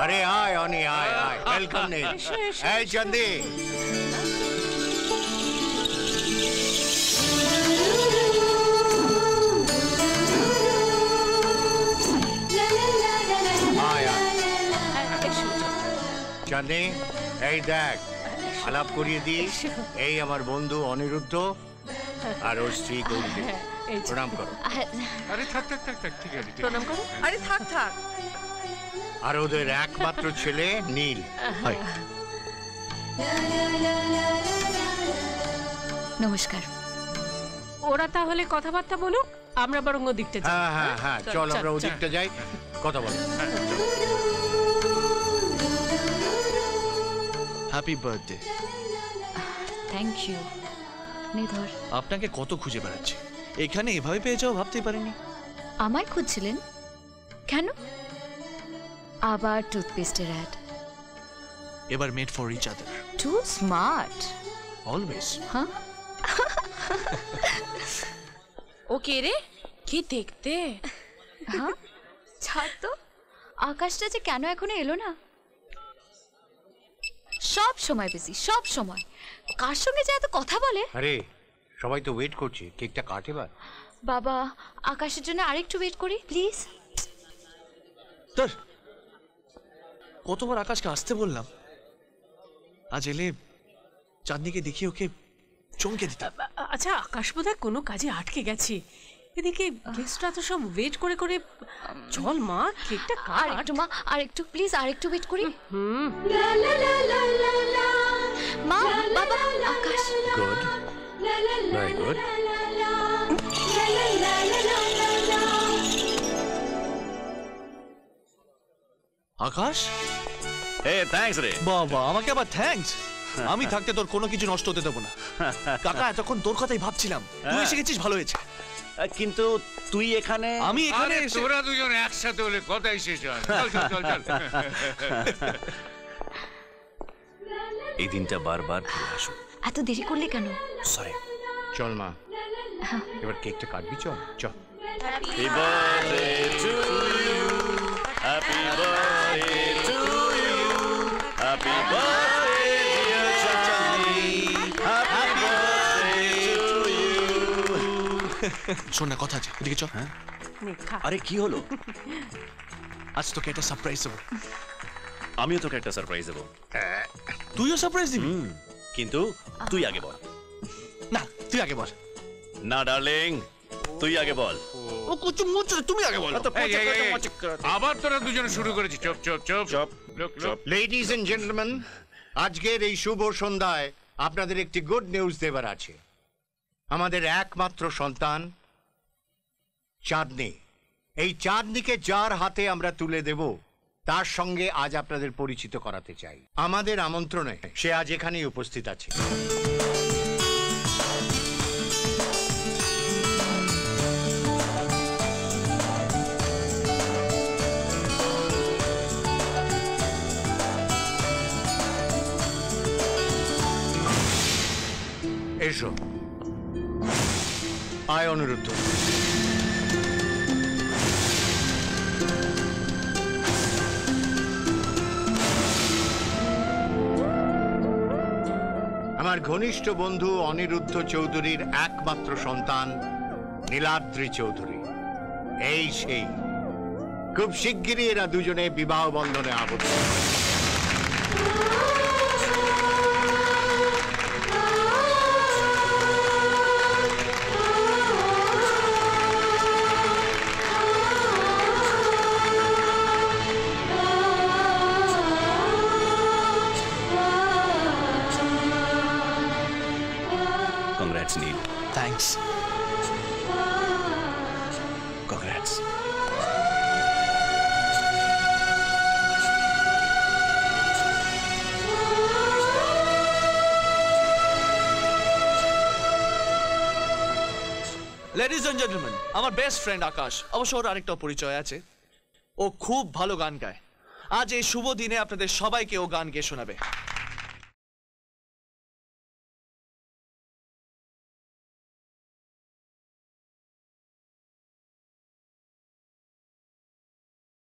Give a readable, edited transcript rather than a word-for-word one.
अरे आय ऑनी आय I welcome nil hey चंदी चंदी এই দেখ আলাপ করিয়ে দি এই আমার বন্ধু অনিরুদ্ধ আর ওর স্ত্রী গৌরী প্রণাম করো আরে থাক থাক থাক থাক ঠিক আছে প্রণাম করো আরে থাক থাক আর ওদের একমাত্র ছেলে নীল নমস্কার ওরা তাহলে কথাবার্তা বলুক আমরা বরং ওদিকটা যাই হ্যাঁ হ্যাঁ হ্যাঁ চল আমরা ওদিকটা যাই কথা বল হ্যাপি বার্থডে থ্যাংক ইউ নিধর আপনাকে কত খুঁজে বেড়াচ্ছি এখানে এভাবে পেয়ে যাও ভাবতেই পারিনি আমায় খুঁজছিলেন কেন আবার টুথপেস্টের অ্যাড এবার made for each other too smart always হ্যাঁ ও কে রে কি দেখতে হ্যাঁ ছাড় তো আকাশটা যে কেন এখনো এলো না সব সময় বেশি সব সময় কার সঙ্গে যে এত কথা বলে আরে সবাই তো ওয়েট করছে কেকটা কাট এবার বাবা আকাশের জন্য আরেকটু ওয়েট করি প্লিজ তোর কতবার আকাশকে আসতে বললাম আজ এলে চাঁদনিকে দেখিয়ে ওকে চমকে দিতাম আচ্ছা আকাশ বোধহয় কোনো কাজে আটকে গেছে এদিকে গেস্টরা তো সব ওয়েট করে করে চল মা কেকটা কাট আরেকটু মা আরেকটু প্লিজ আরেকটু ওয়েট করি হুম মা বাবা আকাশ গুড ভেরি গুড আকাশ এ থ্যাঙ্কস রে বাবা আমাকে আবার থ্যাঙ্কস আমি থাকতে তোর কোনো কিছু নষ্ট হতে দেবো না কাকা এতক্ষণ তোর কথাই ভাবছিলাম তুই এসে গেছিস ভালো হয়েছে কিন্তু তুই এখানে আমি এখানে আরে তোরা দুজন একসাথে হলে কথাই শেষ হয় চল চল চল চল এই দিনটা বারবার ফিরে আসুক এত দেরি করলে কেন সরি চল মা এবার কেকটা কাটবি চল চল happy birthday to you happy birthday to you happy birthday dear Chandni happy birthday to you শোন না কথা আছে এদিকে চল আরে কি হলো আজ তোকে একটা সারপ্রাইজ দেবো আমিও তোকে একটা সারপ্রাইজ দেবো তুইও সারপ্রাইজ দিবি কিন্তু তুই আগে বল না তুই আগে বল না ডার্লিং তুই আগে বল ও কুচু মুচু তুমি আগে বল আবার তোরা দুজন শুরু করেছিস চুপ চুপ চুপ চুপ লোক লোক লেডিজ এন্ড জেন্টলম্যান আজকের এই শুভ সন্ধ্যায় আপনাদের একটি গুড নিউজ দেবার আছে আমাদের একমাত্র সন্তান চাঁদনি এই চাঁদনিকে যার হাতে আমরা তুলে দেব তার সঙ্গে আজ আপনাদের পরিচিত করাতে চাই আমাদের আমন্ত্রণে সে আজ এখানেই উপস্থিত আছে এসো আয় অনুরুদ্ধ আমার ঘনিষ্ঠ বন্ধু অনিরুদ্ধ চৌধুরীর একমাত্র সন্তান নীলাদ্রি চৌধুরী এই সেই খুব শিগগিরই এরা দুজনে বিবাহ বন্ধনে আবদ্ধ Congrats, Neil. Thanks Congrats. Ladies and gentleman আমার বেস্ট ফ্রেন্ড আকাশ অবশ্য ওর আরেকটা পরিচয় আছে ও খুব ভালো গান গায় আজ এই শুভ দিনে আপনাদের সবাইকে ও গান গেয়ে শোনাবে